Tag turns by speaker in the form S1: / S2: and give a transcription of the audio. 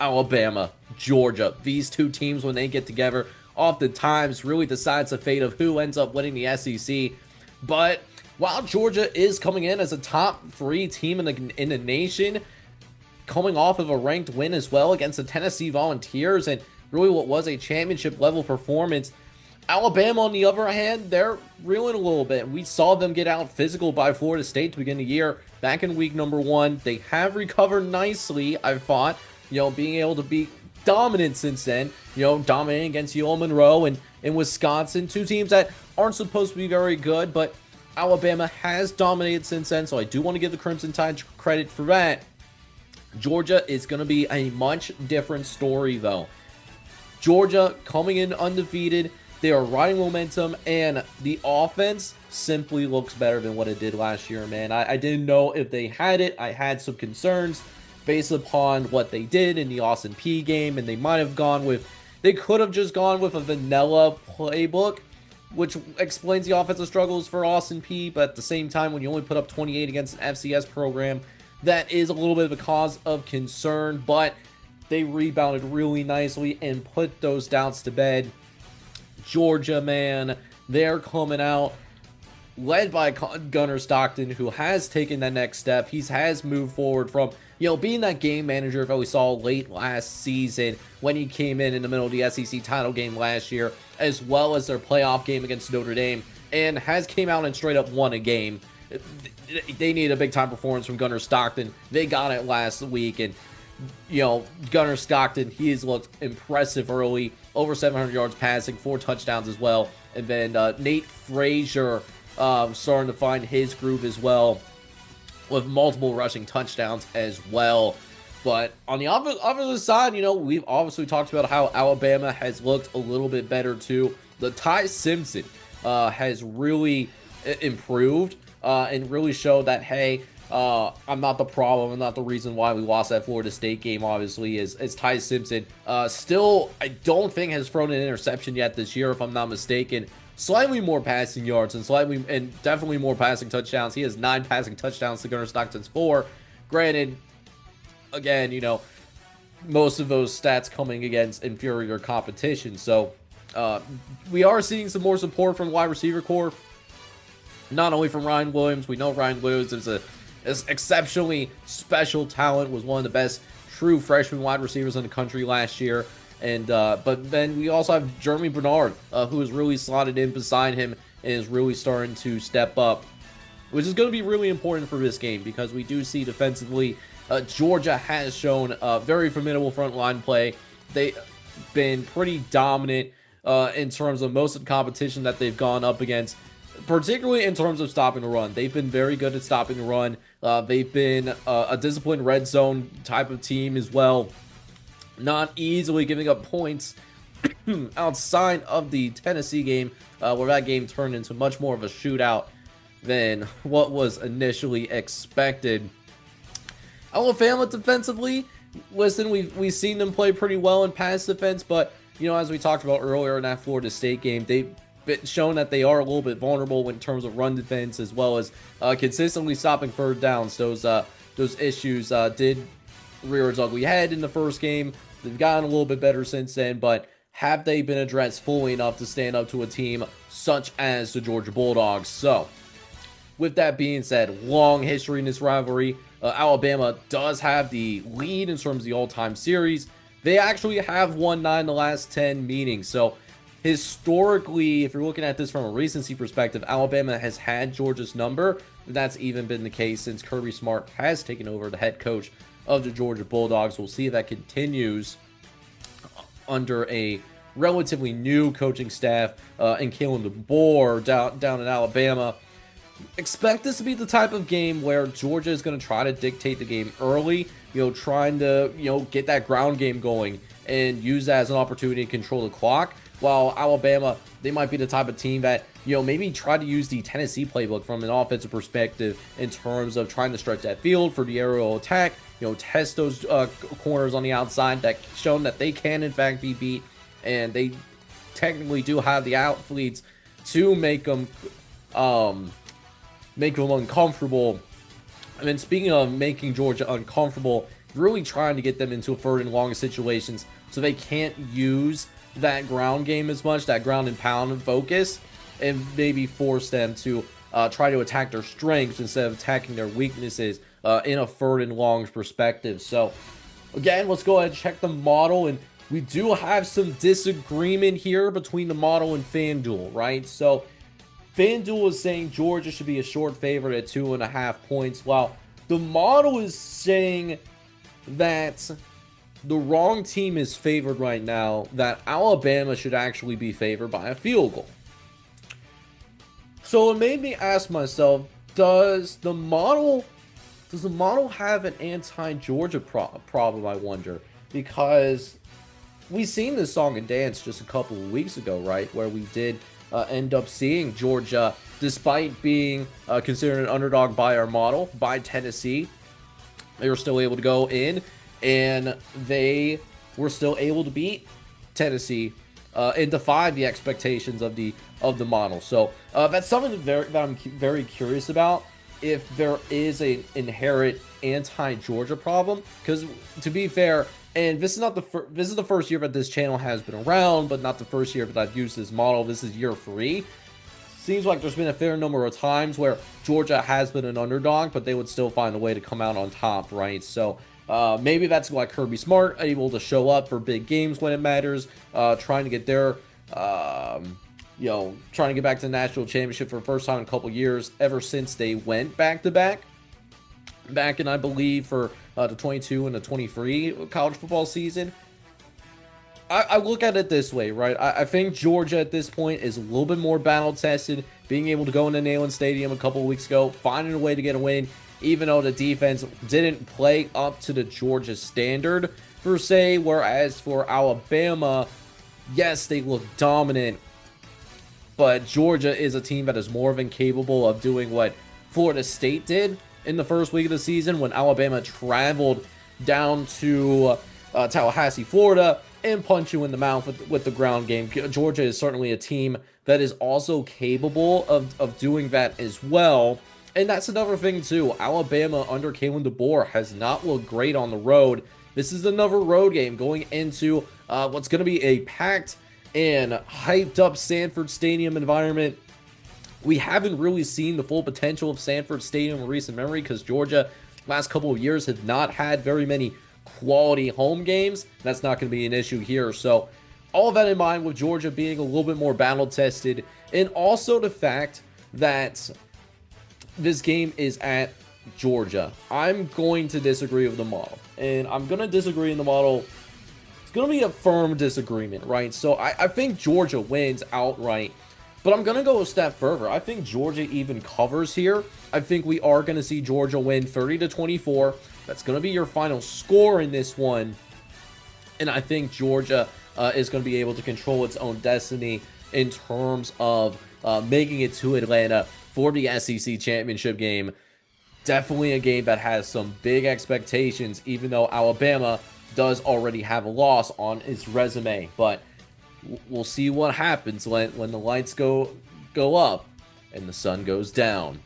S1: Alabama, Georgia. These two teams, when they get together, oftentimes really decides the fate of who ends up winning the SEC. But while Georgia is coming in as a top three team in the nation, coming off of a ranked win as well against the Tennessee Volunteers and really what was a championship level performance, Alabama, on the other hand, they're reeling a little bit. We saw them get out physical by Florida State to begin the year back in week number 1. They have recovered nicely, I thought, being able to be dominant since then, dominating against UL Monroe and in Wisconsin, two teams that aren't supposed to be very good, but Alabama has dominated since then, so I do want to give the Crimson Tide credit for that. Georgia is going to be a much different story, though. Georgia coming in undefeated. They are riding momentum, and the offense simply looks better than what it did last year, man. I didn't know if they had it. I had some concerns based upon what they did in the Austin Peay game, and they could have just gone with a vanilla playbook, which explains the offensive struggles for Austin Peay, but at the same time, when you only put up 28 against an FCS program, that is a little bit of a cause of concern, but they rebounded really nicely and put those doubts to bed. Georgia, man, they're coming out led by Gunnar Stockton, who has taken that next step. He has moved forward from, being that game manager that we saw late last season when he came in the middle of the SEC title game last year, as well as their playoff game against Notre Dame, and has came out and straight up won a game. They need a big-time performance from Gunnar Stockton. They got it last week, and Gunnar Stockton, he has looked impressive early. Over 700 yards passing, 4 touchdowns as well. And then Nate Frazier starting to find his groove as well with multiple rushing touchdowns as well. But on the other side, we've obviously talked about how Alabama has looked a little bit better too. The Ty Simpson has really improved and really showed that, hey, I'm not the problem. I'm not the reason why we lost that Florida State game, obviously, is Ty Simpson. Still, I don't think has thrown an interception yet this year, if I'm not mistaken. Slightly more passing yards and definitely more passing touchdowns. He has 9 passing touchdowns to Gunnar Stockton's 4. Granted, again, most of those stats coming against inferior competition. So, we are seeing some more support from wide receiver core. Not only from Ryan Williams. We know Ryan Williams is an exceptionally special talent, was one of the best true freshman wide receivers in the country last year. And but then we also have Jeremy Bernard, who is really slotted in beside him and is really starting to step up, which is going to be really important for this game because we do see defensively, Georgia has shown very formidable front line play. They've been pretty dominant in terms of most of the competition that they've gone up against, particularly in terms of stopping the run. They've been very good at stopping the run. They've been a disciplined red zone type of team as well, not easily giving up points outside of the Tennessee game, where that game turned into much more of a shootout than what was initially expected. Alabama defensively, listen, we've seen them play pretty well in pass defense, but as we talked about earlier in that Florida State game, they've shown that they are a little bit vulnerable in terms of run defense, as well as consistently stopping third downs. Those issues did rear its ugly head in the first game. They've gotten a little bit better since then, but have they been addressed fully enough to stand up to a team such as the Georgia Bulldogs? So, with that being said, long history in this rivalry. Alabama does have the lead in terms of the all-time series. They actually have won 9 the last 10 meetings. So, historically, if you're looking at this from a recency perspective, Alabama has had Georgia's number. That's even been the case since Kirby Smart has taken over the head coach of the Georgia Bulldogs. We'll see if that continues under a relatively new coaching staff and Kalen DeBoer down in Alabama. Expect this to be the type of game where Georgia is going to try to dictate the game early, trying to, get that ground game going and use that as an opportunity to control the clock. While Alabama, they might be the type of team that, maybe try to use the Tennessee playbook from an offensive perspective in terms of trying to stretch that field for the aerial attack, test those corners on the outside that shown that they can in fact be beat, and they technically do have the athletes to make them uncomfortable. And then speaking of making Georgia uncomfortable, really trying to get them into 3rd and long situations so they can't use that ground game as much, that ground and pound focus, and maybe force them to try to attack their strengths instead of attacking their weaknesses in a 3rd and long perspective. So again, let's go ahead and check the model, and we do have some disagreement here between the model and FanDuel, right? So FanDuel is saying Georgia should be a short favorite at 2.5 points, while the model is saying that the wrong team is favored right now, that Alabama should actually be favored by a field goal. So it made me ask myself, does the model have an anti-Georgia problem, I wonder? Because we seen this song and dance just a couple of weeks ago, right? Where we did end up seeing Georgia, despite being considered an underdog by our model, by Tennessee, they were still able to go in, and they were still able to beat Tennessee and defy the expectations of the model. So that's something that I'm very curious about, if there is an inherent anti-Georgia problem. Because to be fair, and this is not this is the first year that this channel has been around, but not the first year that I've used this model. This is year 3. Seems like there's been a fair number of times where Georgia has been an underdog, but they would still find a way to come out on top, right? So maybe that's why Kirby Smart able to show up for big games when it matters, trying to get their, trying to get back to the national championship for the first time in a couple years, ever since they went back-to-back. Back in, I believe, for the 22 and the 23 college football season. I look at it this way, right? I think Georgia at this point is a little bit more battle-tested, being able to go into Neyland Stadium a couple of weeks ago, finding a way to get a win, even though the defense didn't play up to the Georgia standard, per se, whereas for Alabama, yes, they look dominant, but Georgia is a team that is more than capable of doing what Florida State did in the first week of the season when Alabama traveled down to Tallahassee, Florida, and punch you in the mouth with the ground game. Georgia is certainly a team that is also capable of doing that as well. And that's another thing too. Alabama under Kalen DeBoer has not looked great on the road. This is another road game going into what's going to be a packed and hyped up Sanford Stadium environment. We haven't really seen the full potential of Sanford Stadium in recent memory because Georgia, last couple of years, have not had very many quality home games. That's not going to be an issue here. So all of that in mind, with Georgia being a little bit more battle tested, and also the fact that this game is at Georgia, I'm going to disagree with the model, and I'm going to disagree in the model. It's going to be a firm disagreement, right? So I think Georgia wins outright, but I'm going to go a step further. I think Georgia even covers here. I think we are going to see Georgia win 30-24. That's going to be your final score in this one. And I think Georgia is going to be able to control its own destiny in terms of making it to Atlanta for the SEC championship game. Definitely a game that has some big expectations, even though Alabama does already have a loss on its resume. But we'll see what happens when the lights go up and the sun goes down.